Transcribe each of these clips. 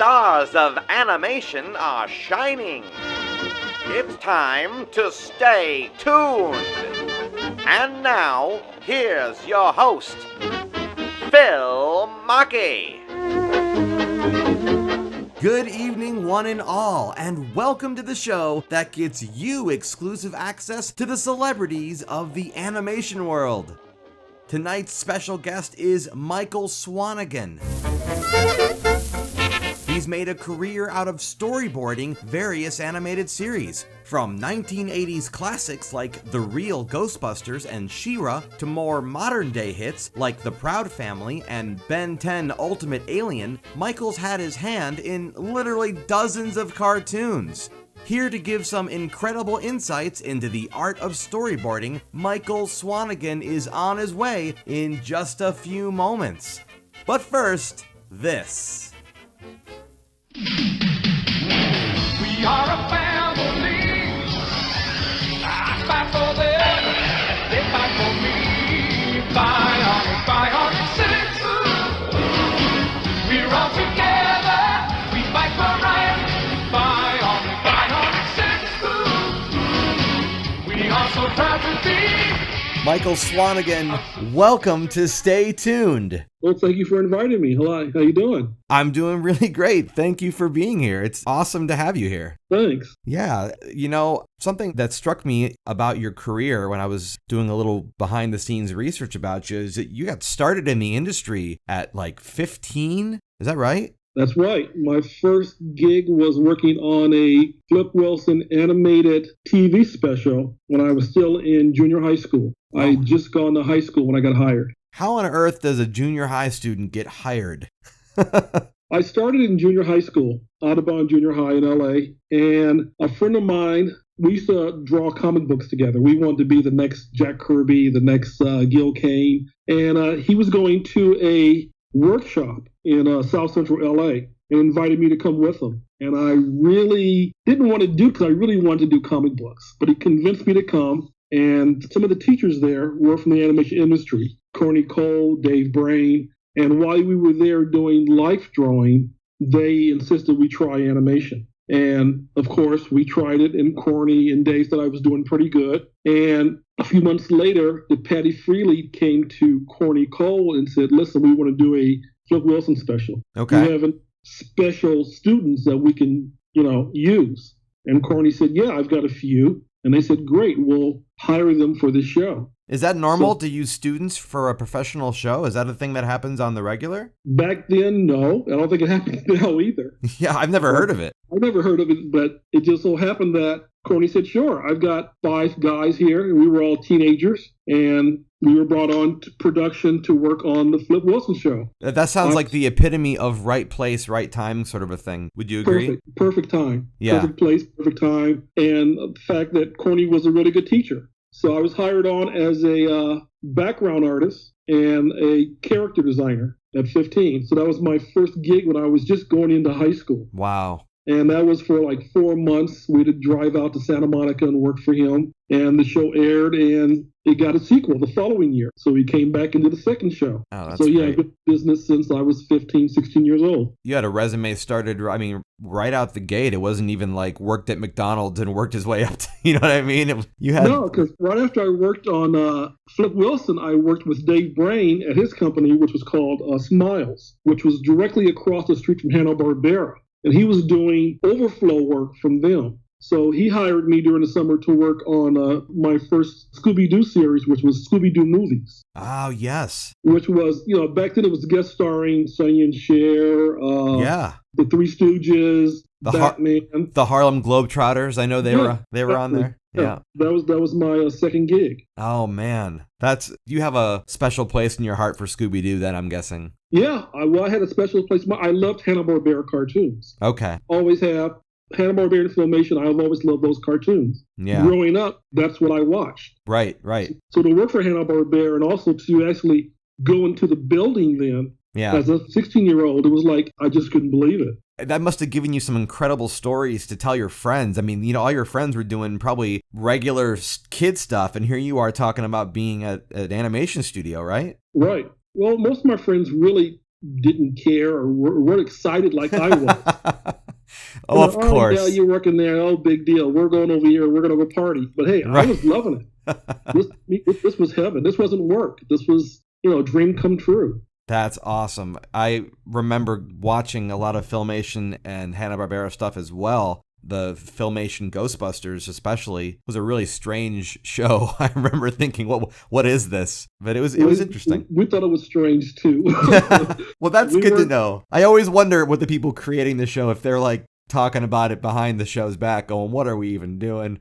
stars of animation are shining. It's time to stay tuned. And now, here's your host, Phil Machi. Good evening, one and all, and welcome to the show that gets you exclusive access to the celebrities of the animation world. Tonight's special guest is Michael Swanigan. He's made a career out of storyboarding various animated series, from 1980s classics like The Real Ghostbusters and She-Ra to more modern-day hits like The Proud Family and Ben 10 Ultimate Alien. Michael's had his hand in literally dozens of cartoons. Here to give some incredible insights into the art of storyboarding, Michael Swanigan is on his way in just a few moments. But first, this. We are a family. I fight for them, they fight for me. Bionic 6. We're all together. We fight for right. Bionic 6. We are so proud to be. Michael Swanigan, welcome to Stay Tuned. Well, thank you for inviting me. Hello, how you doing? I'm doing really great. Thank you for being here. It's awesome to have you here. Thanks. Yeah, something that struck me about your career when I was doing a little behind the scenes research about you is that you got started in the industry at like 15. Is that right? That's right. My first gig was working on a Flip Wilson animated TV special when I was still in junior high school. Oh. I had just gone to high school when I got hired. How on earth does a junior high student get hired? I started in junior high school, Audubon Junior High in LA, and a friend of mine, we used to draw comic books together. We wanted to be the next Jack Kirby, the next Gil Kane, and he was going to a workshop in South Central LA and invited me to come with him. And I really didn't want to do it because I really wanted to do comic books, but he convinced me to come. And some of the teachers there were from the animation industry, Corny Cole, Dave Brain. And while we were there doing life drawing, they insisted we try animation. And of course, we tried it, and Corny and Dave said I was doing pretty good. And a few months later, the Patty Freely came to Corny Cole and said, listen, we want to do a Flip Wilson special. Okay. We have special students that we can, use. And Corny said, yeah, I've got a few. And they said, great, we'll hire them for this show. Is that normal to use students for a professional show? Is that a thing that happens on the regular? Back then, no. I don't think it happens now either. Yeah, I've never heard of it. I've never heard of it, but it just so happened that Corny said, sure, I've got 5 guys here, and we were all teenagers, and we were brought on to production to work on the Flip Wilson show. That sounds like the epitome of right place, right time sort of a thing. Would you agree? Perfect time. Yeah. Perfect place, perfect time. And the fact that Corny was a really good teacher. So I was hired on as a background artist and a character designer at 15. So that was my first gig when I was just going into high school. Wow. And that was for like 4 months. We had to drive out to Santa Monica and work for him. And the show aired, and it got a sequel the following year. So we came back into the second show. Oh, that's so yeah, great. I've been in business since I was 15, 16 years old. You had a resume started, right out the gate. It wasn't even like worked at McDonald's and worked his way up to, you know what I mean? No, because right after I worked on Flip Wilson, I worked with Dave Brain at his company, which was called Smiles, which was directly across the street from Hanna-Barbera. And he was doing overflow work from them. So he hired me during the summer to work on my first Scooby-Doo series, which was Scooby-Doo Movies. Oh, yes. Which was, back then it was guest starring Sonny and Cher, the Three Stooges, Batman. The Harlem Globetrotters. I know they were on there. Yeah. That was my second gig. Oh, man. You have a special place in your heart for Scooby-Doo then, I'm guessing. Yeah. I had a special place. I loved Hanna-Barbera cartoons. Okay. Always have. Hanna-Barbera and Filmation, I've always loved those cartoons. Yeah. Growing up, that's what I watched. Right. So to work for Hanna-Barbera and also to actually go into the building then, as a 16-year-old, it was like, I just couldn't believe it. That must have given you some incredible stories to tell your friends. I mean, all your friends were doing probably regular kid stuff, and here you are talking about being at an animation studio, right? Right. Well, most of my friends really didn't care or weren't excited like I was. Oh, of course. Yeah, you're working there. Oh, big deal. We're going over here. We're going to go party. But hey, Right. I was loving it. This was heaven. This wasn't work. This was, dream come true. That's awesome. I remember watching a lot of Filmation and Hanna-Barbera stuff as well. The Filmation Ghostbusters especially was a really strange show. I remember thinking, what is this? But it was interesting. We thought it was strange too. Well, that's good to know. I always wonder with the people creating the show if they're like talking about it behind the show's back, going, what are we even doing?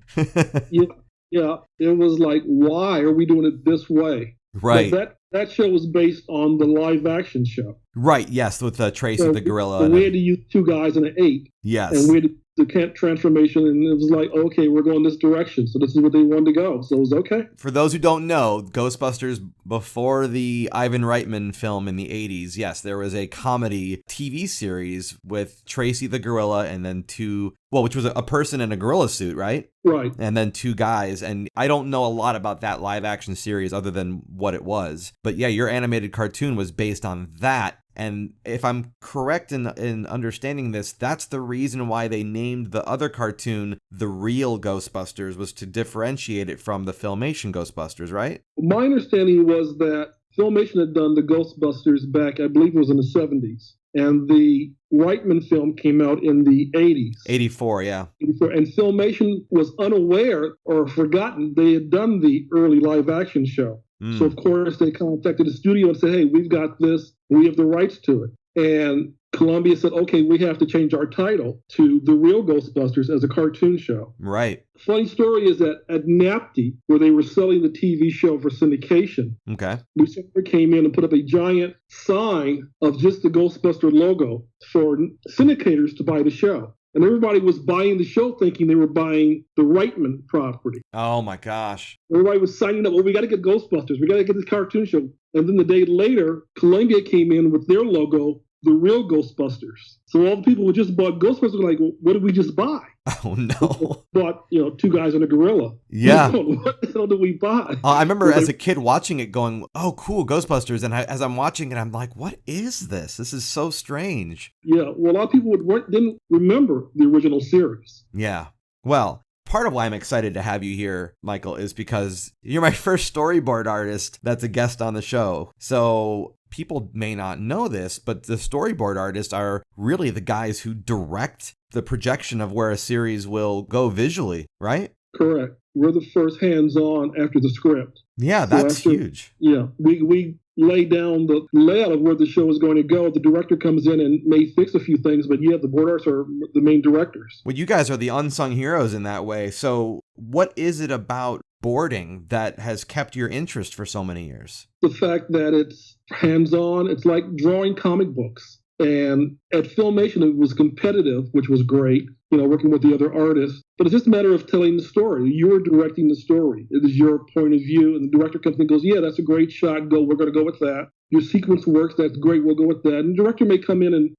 Yeah. It was like, why are we doing it this way? Right. But that show was based on the live action show. Right, yes, with Tracy the gorilla. So we had to use 2 guys and an 8. Yes. And we had the transformation, and it was like, okay, we're going this direction. So this is where they wanted to go. So it was okay. For those who don't know, Ghostbusters, before the Ivan Reitman film in the 80s, yes, there was a comedy TV series with Tracy the gorilla and then which was a person in a gorilla suit, right? Right. And then 2 guys. And I don't know a lot about that live action series other than what it was. But yeah, your animated cartoon was based on that. And if I'm correct in understanding this, that's the reason why they named the other cartoon The Real Ghostbusters, was to differentiate it from the Filmation Ghostbusters, right? My understanding was that Filmation had done the Ghostbusters back, I believe it was in the 70s. And the Reitman film came out in the 80s. 84, yeah. 84. And Filmation was unaware or forgotten they had done the early live action show. So, of course, they contacted the studio and said, hey, we've got this. We have the rights to it. And Columbia said, okay, we have to change our title to The Real Ghostbusters as a cartoon show. Right. Funny story is that at NAPTY, where they were selling the TV show for syndication, Okay. Lucifer came in and put up a giant sign of just the Ghostbuster logo for syndicators to buy the show. And everybody was buying the show thinking they were buying the Reitman property. Oh, my gosh. Everybody was signing up, we got to get Ghostbusters. We got to get this cartoon show. And then the day later, Columbia came in with their logo, The Real Ghostbusters. So all the people who just bought Ghostbusters were like, well, what did we just buy? Oh, no. Bought, 2 guys and a gorilla. Yeah. What the hell did we buy? I remember as a kid watching it going, oh, cool, Ghostbusters. And as I'm watching it, I'm like, what is this? This is so strange. Yeah, well, a lot of people didn't remember the original series. Yeah. Well, part of why I'm excited to have you here, Michael, is because you're my first storyboard artist that's a guest on the show. So people may not know this, but the storyboard artists are really the guys who direct the projection of where a series will go visually, right? Correct. We're the first hands-on after the script. Yeah, that's huge. Yeah, we lay down the layout of where the show is going to go. The director comes in and may fix a few things, but yeah, the board artists are the main directors. Well, you guys are the unsung heroes in that way. So what is it about boarding that has kept your interest for so many years? The fact that it's hands-on, it's like drawing comic books. And at Filmation, it was competitive, which was great, working with the other artists. But it's just a matter of telling the story. You're directing the story. It is your point of view. And the director comes in and goes, yeah, that's a great shot. We're going to go with that. Your sequence works. That's great. We'll go with that. And the director may come in and,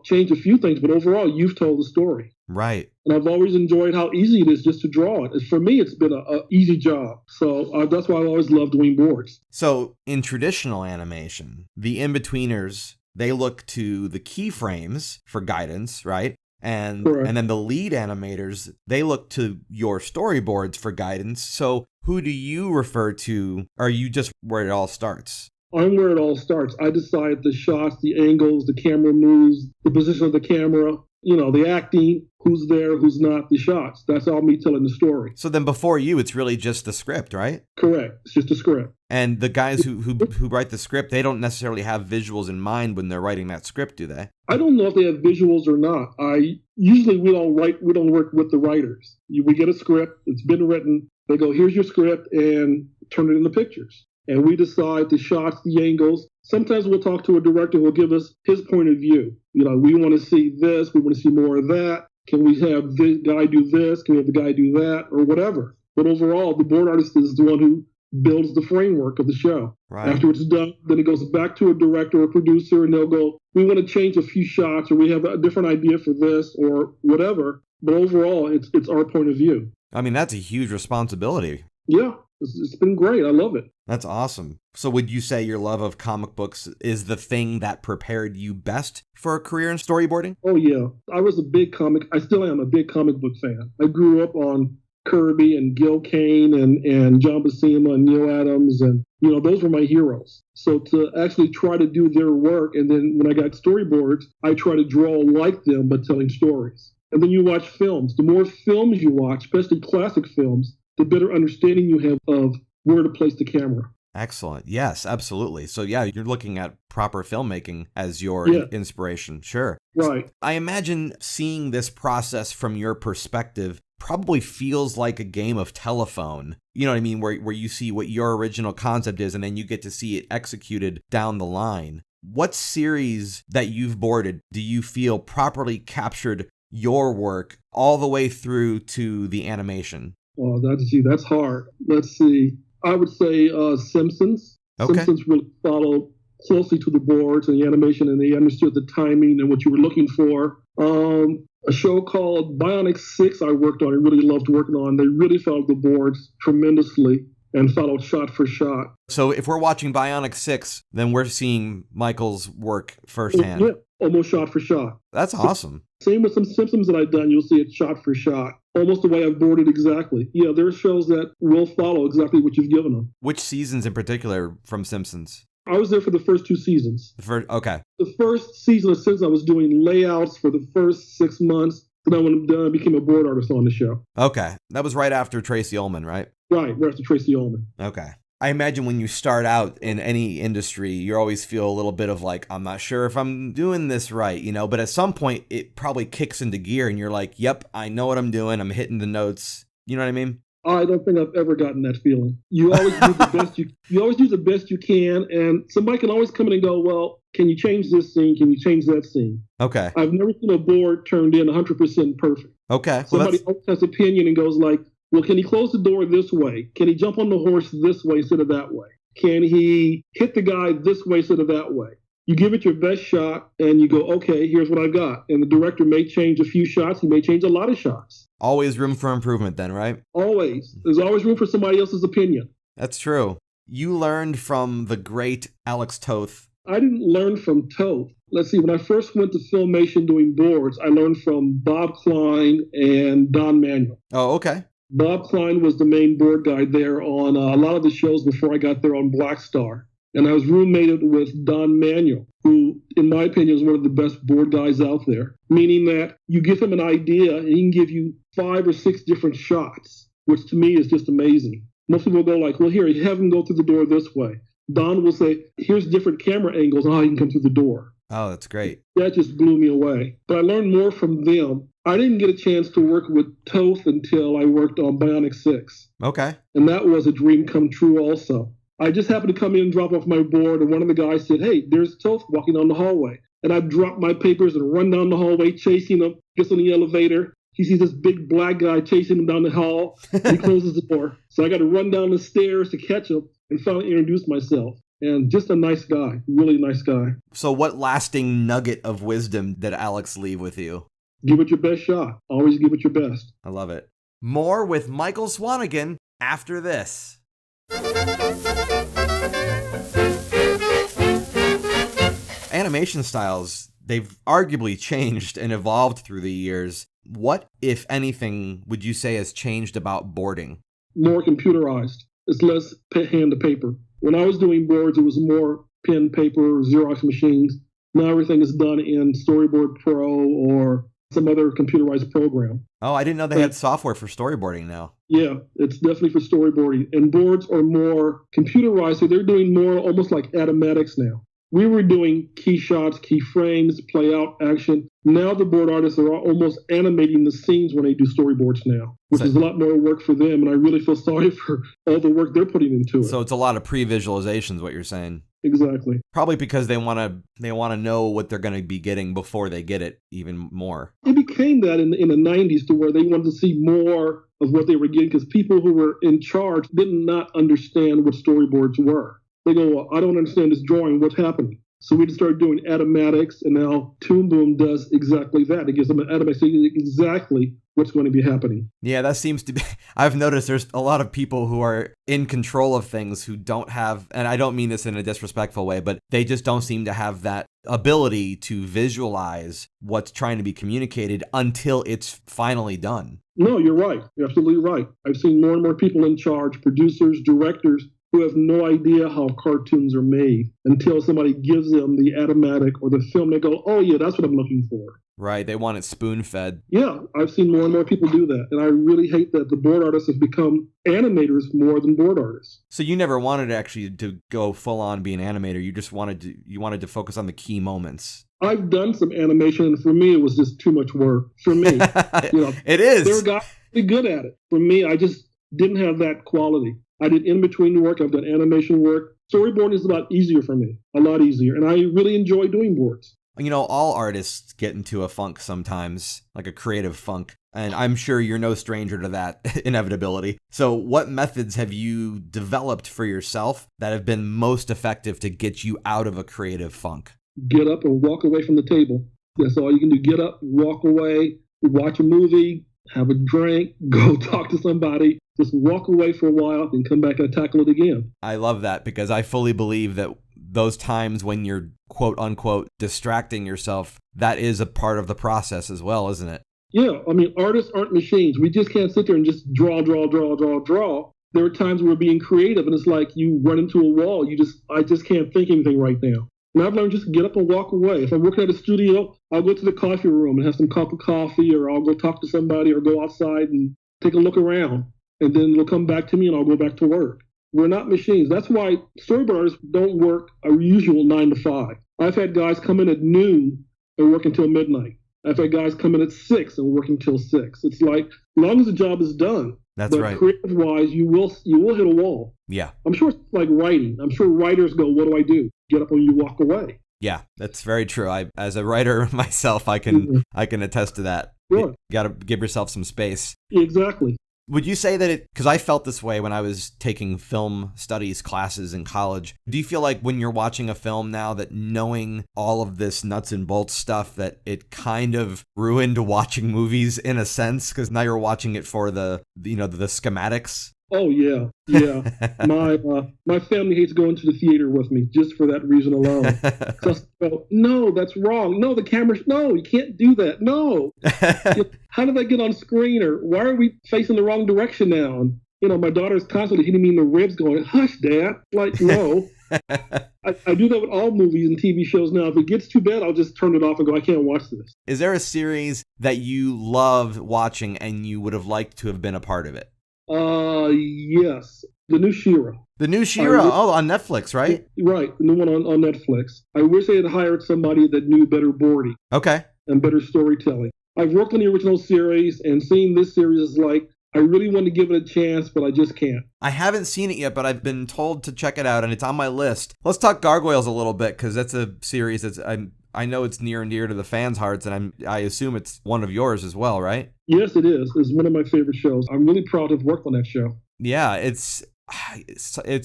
change a few things. But overall, you've told the story. Right. And I've always enjoyed how easy it is just to draw it. For me, it's been an easy job. So that's why I always loved doing boards. So in traditional animation, the in-betweeners, they look to the keyframes for guidance, right? And then the lead animators, they look to your storyboards for guidance. So who do you refer to? Are you just where it all starts? I'm where it all starts. I decide the shots, the angles, the camera moves, the position of the camera, the acting, who's there, who's not, the shots. That's all me telling the story. So then before you, it's really just the script, right? Correct. It's just a script. And the guys who write the script, they don't necessarily have visuals in mind when they're writing that script, do they? I don't know if they have visuals or not. Usually we don't work with the writers. We get a script, it's been written, they go, here's your script, and turn it into pictures. And we decide the shots, the angles. Sometimes we'll talk to a director who will give us his point of view. We want to see this, we want to see more of that. Can we have this guy do this? Can we have the guy do that? Or whatever. But overall, the board artist is the one who builds the framework of the show. Right. After it's done, then it goes back to a director or producer, and they'll go, we want to change a few shots, or we have a different idea for this, or whatever. But overall, it's our point of view. I mean, that's a huge responsibility. Yeah. It's been great. I love it. That's awesome. So would you say your love of comic books is the thing that prepared you best for a career in storyboarding? Oh, yeah. I still am a big comic book fan. I grew up on Kirby and Gil Kane and John Buscema and Neil Adams, and those were my heroes. So to actually try to do their work, and then when I got storyboards, I try to draw like them but telling stories. And then you watch films. The more films you watch, especially classic films, the better understanding you have of where to place the camera. Excellent. Yes, absolutely. So yeah, you're looking at proper filmmaking as your inspiration. Sure. Right. I imagine seeing this process from your perspective probably feels like a game of telephone. You know what I mean? Where you see what your original concept is and then you get to see it executed down the line. What series that you've boarded do you feel properly captured your work all the way through to the animation? Oh, that's hard. Let's see. I would say Simpsons. Okay. Simpsons really followed closely to the boards and the animation, and they understood the timing and what you were looking for. A show called Bionic 6 I worked on. I really loved working on. They really followed the boards tremendously and followed shot for shot. So if we're watching Bionic 6, then we're seeing Michael's work firsthand. Yeah, almost shot for shot. That's awesome. Same with some Simpsons that I've done. You'll see it shot for shot. Almost the way I've boarded exactly. Yeah, there are shows that will follow exactly what you've given them. Which seasons in particular from Simpsons? I was there for the first 2 seasons. Okay. The first season of Simpsons, I was doing layouts for the first 6 months. Then when I'm done, I became a board artist on the show. Okay. That was right after Tracy Ullman, right? Right after Tracy Ullman. Okay. I imagine when you start out in any industry, you always feel a little bit of like, I'm not sure if I'm doing this right, but at some point it probably kicks into gear and you're like, yep, I know what I'm doing. I'm hitting the notes. You know what I mean? I don't think I've ever gotten that feeling. You always do the best you always do the best you can, and somebody can always come in and go, well, can you change this scene? Can you change that scene? Okay. I've never seen a board turned in 100% perfect. Okay. Somebody else has opinion and goes like, well, can he close the door this way? Can he jump on the horse this way instead of that way? Can he hit the guy this way instead of that way? You give it your best shot and you go, okay, here's what I've got. And the director may change a few shots. He may change a lot of shots. Always room for improvement then, right? Always. There's always room for somebody else's opinion. That's true. You learned from the great Alex Toth. I didn't learn from Toth. Let's see, when I first went to Filmation doing boards, I learned from Bob Klein and Don Manuel. Oh, okay. Bob Klein was the main board guy there on a lot of the shows before I got there on Black Star. And I was roommated with Don Manuel, who, in my opinion, is one of the best board guys out there. Meaning that you give him an idea, and he can give you 5 or 6 different shots, which to me is just amazing. Most people go like, well, here, have him go through the door this way. Don will say, here's different camera angles on how he can come through the door. Oh, that's great. That just blew me away. But I learned more from them. I didn't get a chance to work with Toth until I worked on Bionic 6. Okay. And that was a dream come true also. I just happened to come in and drop off my board, and one of the guys said, hey, there's Toth walking down the hallway. And I drop my papers and run down the hallway, chasing him, gets on the elevator. He sees this big black guy chasing him down the hall, and he closes the door. So I got to run down the stairs to catch him and finally introduce myself. And just a nice guy, really nice guy. So what lasting nugget of wisdom did Alex leave with you? Give it your best shot. Always give it your best. I love it. More with Michael Swanigan after this. Animation styles, they've arguably changed and evolved through the years. What, if anything, would you say has changed about boarding? More computerized. It's less hand to paper. When I was doing boards, it was more pen, paper, Xerox machines. Now everything is done in Storyboard Pro or some other computerized program. Oh, I didn't know they had software for storyboarding now. Yeah, it's definitely for storyboarding. And boards are more computerized, so they're doing more almost like automatics now. We were doing key shots, key frames, play out, action. Now the board artists are almost animating the scenes when they do storyboards now, which is a lot more work for them. And I really feel sorry for all the work they're putting into it. So it's a lot of pre-visualizations, what you're saying. Exactly. Probably because they want to know what they're going to be getting before they get it even more. It became that in the 90s to where they wanted to see more of what they were getting because people who were in charge did not understand what storyboards were. They go, well, I don't understand this drawing. What's happening? So we just started doing animatics, and now Toon Boom does exactly that. It gives them an animatic, so you know exactly what's going to be happening. Yeah, that seems to be. I've noticed there's a lot of people who are in control of things who don't have, and I don't mean this in a disrespectful way, but they just don't seem to have that ability to visualize what's trying to be communicated until it's finally done. No, you're right. You're absolutely right. I've seen more and more people in charge, producers, directors, who have no idea how cartoons are made until somebody gives them the animatic or the film. They go, oh, yeah, that's what I'm looking for. Right, they want it spoon-fed. Yeah, I've seen more and more people do that. And I really hate that the board artists have become animators more than board artists. So you never wanted actually to go full-on be an animator. You just wanted to focus on the key moments. I've done some animation, and for me, it was just too much work. For me, It is. There are guys who are good at it. For me, I just didn't have that quality. I did in-between work. I've done animation work. Storyboarding is a lot easier for me, a lot easier. And I really enjoy doing boards. You know, all artists get into a funk sometimes, like a creative funk. And I'm sure you're no stranger to that inevitability. So what methods have you developed for yourself that have been most effective to get you out of a creative funk? Get up and walk away from the table. That's all you can do. Get up, walk away, watch a movie, have a drink, go talk to somebody. Just walk away for a while and come back and tackle it again. I love that because I fully believe that those times when you're quote unquote distracting yourself, that is a part of the process as well, isn't it? Yeah, I mean, artists aren't machines. We just can't sit there and just draw. There are times where we're being creative and it's like you run into a wall. I just can't think anything right now. And I've learned just get up and walk away. If I'm working at a studio, I'll go to the coffee room and have some cup of coffee, or I'll go talk to somebody or go outside and take a look around. And then it'll come back to me and I'll go back to work. We're not machines. That's why storyboard artists don't work a usual 9 to 5. I've had guys come in at noon and work until midnight. I've had guys come in at 6 and work until 6. It's like, as long as the job is done. That's right. Creative-wise, you will hit a wall. Yeah. I'm sure it's like writing. I'm sure writers go, what do I do? Get up and you walk away. Yeah, that's very true. As a writer myself, I can attest to that. Sure. You got to give yourself some space. Exactly. Would you say that because I felt this way when I was taking film studies classes in college, do you feel like when you're watching a film now that knowing all of this nuts and bolts stuff that it kind of ruined watching movies in a sense because now you're watching it for the schematics? Oh, yeah. My family hates going to the theater with me just for that reason alone. So I go, no, that's wrong. No, the camera, no, you can't do that. No. How did that get on screen? Or why are we facing the wrong direction now? And, my daughter's constantly hitting me in the ribs going, hush, Dad. Like, no. I do that with all movies and TV shows now. If it gets too bad, I'll just turn it off and go, I can't watch this. Is there a series that you loved watching and you would have liked to have been a part of it? Yes. The new She-Ra. The new She-Ra? On Netflix, right? Right. The new one on Netflix. I wish they had hired somebody that knew better boarding. Okay. And better storytelling. I've worked on the original series, and seeing this series is like, I really want to give it a chance, but I just can't. I haven't seen it yet, but I've been told to check it out, and it's on my list. Let's talk Gargoyles a little bit, because that's a series that's I know it's near and dear to the fans' hearts, and I assume it's one of yours as well, right? Yes, it is. It's one of my favorite shows. I'm really proud to have worked on that show. Yeah, it's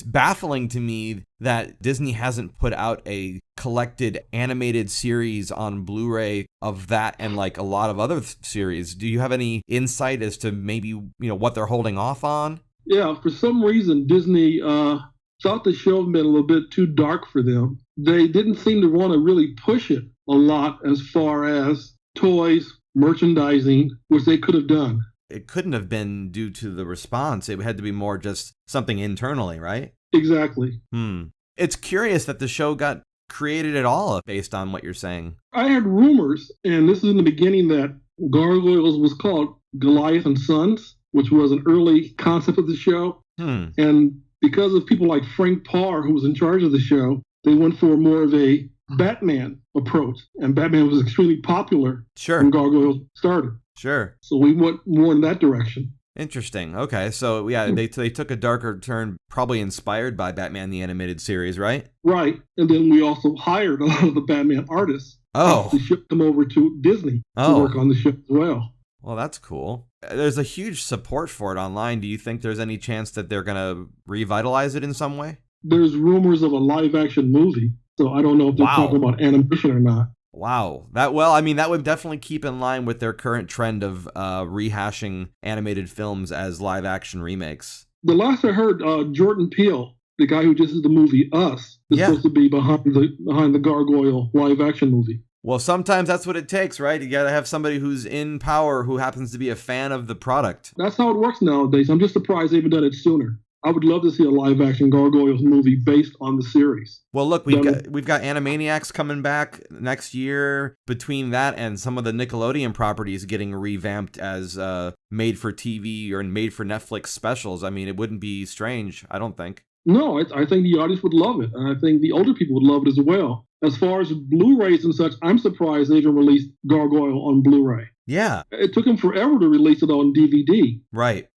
baffling to me that Disney hasn't put out a collected animated series on Blu-ray of that and like a lot of other series. Do you have any insight as to maybe, what they're holding off on? Yeah, for some reason, Disney thought the show had been a little bit too dark for them. They didn't seem to want to really push it a lot as far as toys, merchandising, which they could have done. It couldn't have been due to the response. It had to be more just something internally, right? Exactly. It's curious that the show got created at all based on what you're saying. I had rumors, and this is in the beginning, that Gargoyles was called Goliath and Sons, which was an early concept of the show. And because of people like Frank Parr, who was in charge of the show, they went for more of a Batman approach. And Batman was extremely popular when Gargoyles started. Sure. So we went more in that direction. Interesting. Okay. So, yeah, they took a darker turn, probably inspired by Batman the Animated Series, right? Right. And then we also hired a lot of the Batman artists to ship them over to Disney to work on the show as well. Well, that's cool. There's a huge support for it online. Do you think there's any chance that they're going to revitalize it in some way? There's rumors of a live-action movie. So I don't know if they're Wow. talking about animation or not. Wow. That would definitely keep in line with their current trend of rehashing animated films as live action remakes. The last I heard, Jordan Peele, the guy who just did the movie Us, is Yeah. supposed to be behind the Gargoyle live action movie. Well, sometimes that's what it takes, right? You got to have somebody who's in power who happens to be a fan of the product. That's how it works nowadays. I'm just surprised they haven't done it sooner. I would love to see a live action Gargoyles movie based on the series. Well, look, we've got Animaniacs coming back next year. Between that and some of the Nickelodeon properties getting revamped as made for TV or made for Netflix specials, I mean, it wouldn't be strange, I don't think. No, I think the audience would love it, and I think the older people would love it as well. As far as Blu-rays and such, I'm surprised they even released Gargoyle on Blu-ray. Yeah. It took them forever to release it on DVD. Right.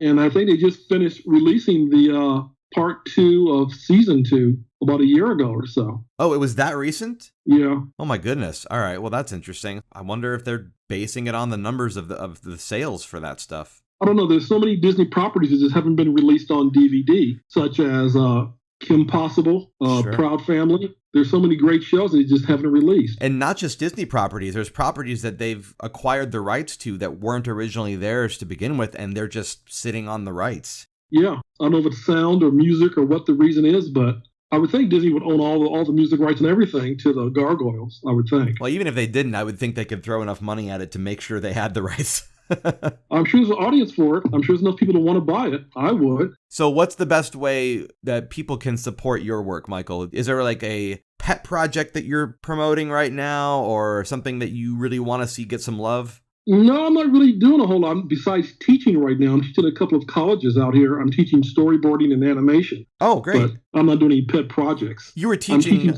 And I think they just finished releasing the part 2 of season 2 about a year ago or so. Oh, it was that recent? Yeah. Oh my goodness. All right. Well, that's interesting. I wonder if they're basing it on the numbers of the sales for that stuff. I don't know. There's so many Disney properties that just haven't been released on DVD, such as Kim Possible, Sure. Proud Family. There's so many great shows that they just haven't released. And not just Disney properties. There's properties that they've acquired the rights to that weren't originally theirs to begin with, and they're just sitting on the rights. Yeah. I don't know if it's sound or music or what the reason is, but I would think Disney would own all the music rights and everything to the Gargoyles, I would think. Well, even if they didn't, I would think they could throw enough money at it to make sure they had the rights. I'm sure there's an audience for it. I'm sure there's enough people to want to buy it. I would. So what's the best way that people can support your work, Michael? Is there like a pet project that you're promoting right now or something that you really want to see get some love? No, I'm not really doing a whole lot besides teaching right now. I'm teaching a couple of colleges out here. I'm teaching storyboarding and animation. Oh, great. But I'm not doing any pet projects. You were I'm teaching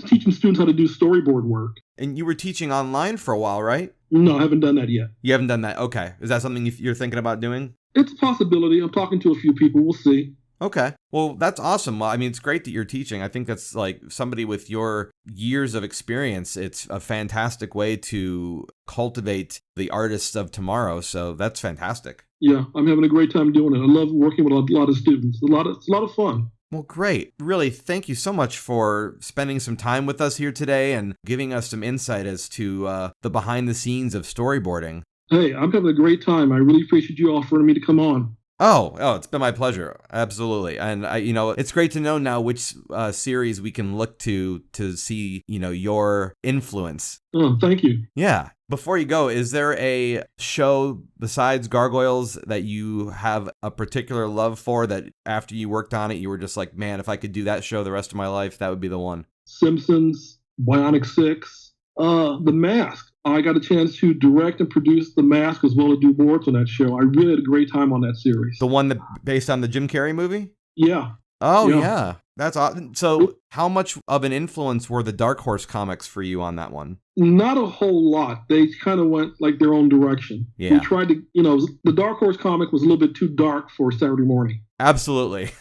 teaching students how to do storyboard work. and you were teaching online for a while, right? No, I haven't done that yet. You haven't done that. Okay. Is that something you're thinking about doing? It's a possibility. I'm talking to a few people. We'll see. Okay. Well, that's awesome. Well, I mean, it's great that you're teaching. I think that's like somebody with your years of experience. It's a fantastic way to cultivate the artists of tomorrow. So that's fantastic. Yeah, I'm having a great time doing it. I love working with a lot of students. It's a lot of fun. Well, great. Really, thank you so much for spending some time with us here today and giving us some insight as to the behind the scenes of storyboarding. Hey, I'm having a great time. I really appreciate you offering me to come on. Oh, it's been my pleasure. Absolutely. And it's great to know now which series we can look to see, your influence. Oh, thank you. Yeah. Before you go, is there a show besides Gargoyles that you have a particular love for that after you worked on it, you were just like, man, if I could do that show the rest of my life, that would be the one? Simpsons, Bionic Six, The Mask. I got a chance to direct and produce The Mask as well as do boards on that show. I really had a great time on that series. The one that based on the Jim Carrey movie? Yeah. Oh, Yeah. yeah. That's awesome. So how much of an influence were the Dark Horse comics for you on that one? Not a whole lot. They kind of went like their own direction. Yeah. We tried to, the Dark Horse comic was a little bit too dark for Saturday morning. Absolutely.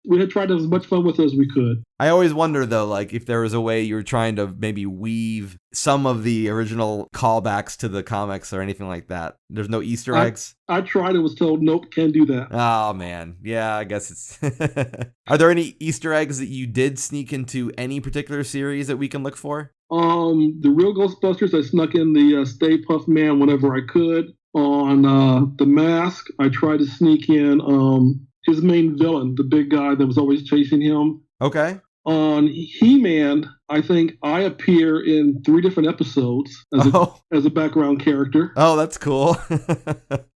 We had tried to have as much fun with it as we could. I always wonder, though, like if there was a way you were trying to maybe weave some of the original callbacks to the comics or anything like that. There's no Easter eggs? I tried and was told, nope, can't do that. Oh, man. Yeah, I guess it's... Are there any Easter eggs that you did sneak into any particular series that we can look for? The Real Ghostbusters, I snuck in the Stay Puft Man whenever I could. On The Mask, I tried to sneak in his main villain, the big guy that was always chasing him. Okay. On He-Man, I think I appear in 3 different episodes as a background character. Oh, that's cool.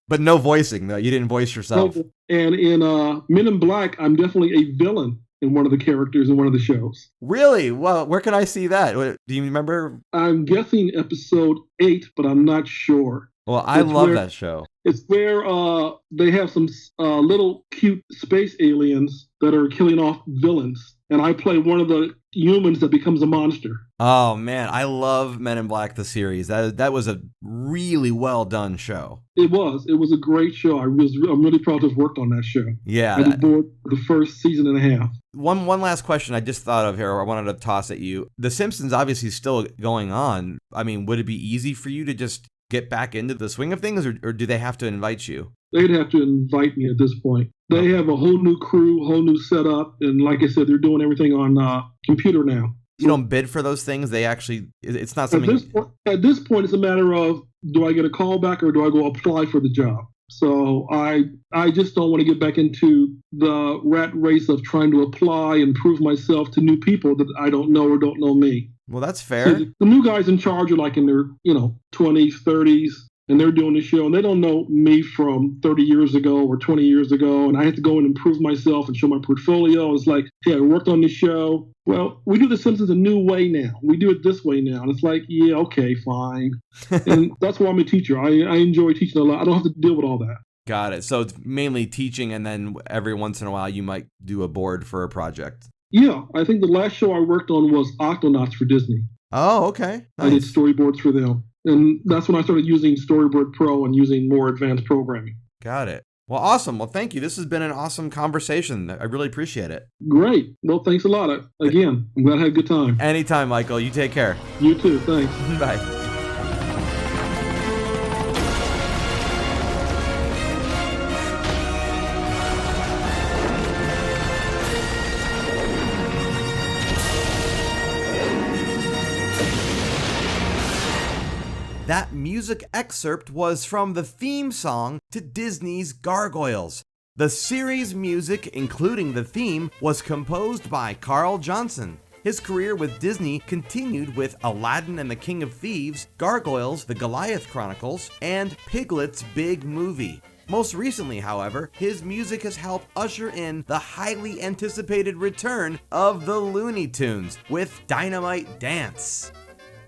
But no voicing, though. You didn't voice yourself. And in Men in Black, I'm definitely a villain in one of the characters in one of the shows. Really? Well, where can I see that? Do you remember? I'm guessing episode 8, but I'm not sure. Well, I love that show. It's where they have some little cute space aliens that are killing off villains. And I play one of the humans that becomes a monster. Oh, man. I love Men in Black, the series. That was a really well done show. It was. It was a great show. I'm really proud to have worked on that show. Yeah. I did board the first season and a half. One last question I just thought of here, I wanted to toss at you. The Simpsons obviously still going on. I mean, would it be easy for you to just get back into the swing of things, or do they have to invite you? they'd have to invite me at this point. They have a whole new crew, whole new setup, and like I said, they're doing everything on computer now. You don't bid for those things. They actually, it's not something. At this point, it's a matter of, do I get a call back or do I go apply for the job? So I just don't want to get back into the rat race of trying to apply and prove myself to new people that I don't know or don't know me. Well, that's fair. So the new guys in charge are like in their 20s, 30s, and they're doing the show, and they don't know me from 30 years ago or 20 years ago, and I have to go in and prove myself and show my portfolio. It's like, hey, I worked on this show. Well, we do The Simpsons a new way now. We do it this way now. And it's like, yeah, okay, fine. And that's why I'm a teacher. I enjoy teaching a lot. I don't have to deal with all that. Got it. So it's mainly teaching, and then every once in a while you might do a board for a project. Yeah, I think the last show I worked on was Octonauts for Disney. Oh, okay. Nice. I did storyboards for them. And that's when I started using Storyboard Pro and using more advanced programming. Got it. Well, awesome. Well, thank you. This has been an awesome conversation. I really appreciate it. Great. Well, thanks a lot. Again, I'm glad I had a good time. Anytime, Michael. You take care. You too. Thanks. Bye. That music excerpt was from the theme song to Disney's Gargoyles. The series music, including the theme, was composed by Carl Johnson. His career with Disney continued with Aladdin and the King of Thieves, Gargoyles, The Goliath Chronicles, and Piglet's Big Movie. Most recently, however, his music has helped usher in the highly anticipated return of the Looney Tunes with Dynamite Dance.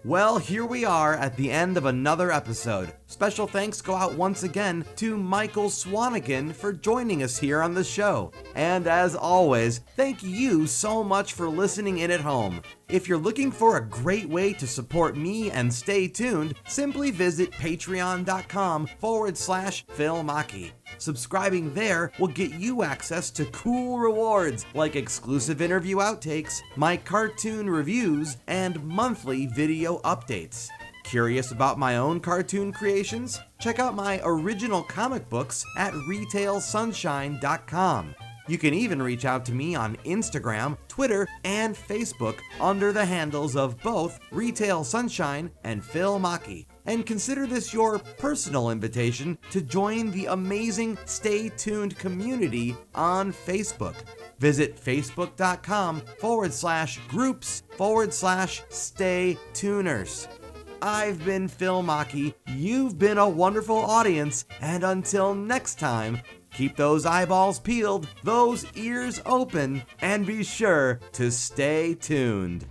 Well, here we are at the end of another episode. Special thanks go out once again to Michael Swanigan for joining us here on the show. And as always, thank you so much for listening in at home. If you're looking for a great way to support me and stay tuned, simply visit patreon.com/Phil Machi. Subscribing there will get you access to cool rewards like exclusive interview outtakes, my cartoon reviews, and monthly video updates. Curious about my own cartoon creations? Check out my original comic books at retailsunshine.com. You can even reach out to me on Instagram, Twitter, and Facebook under the handles of both Retail Sunshine and Phil Machi. And consider this your personal invitation to join the amazing Stay Tuned community on Facebook. Visit facebook.com/groups/Stay Tuners. I've been Phil Machi, you've been a wonderful audience, and until next time, keep those eyeballs peeled, those ears open, and be sure to stay tuned.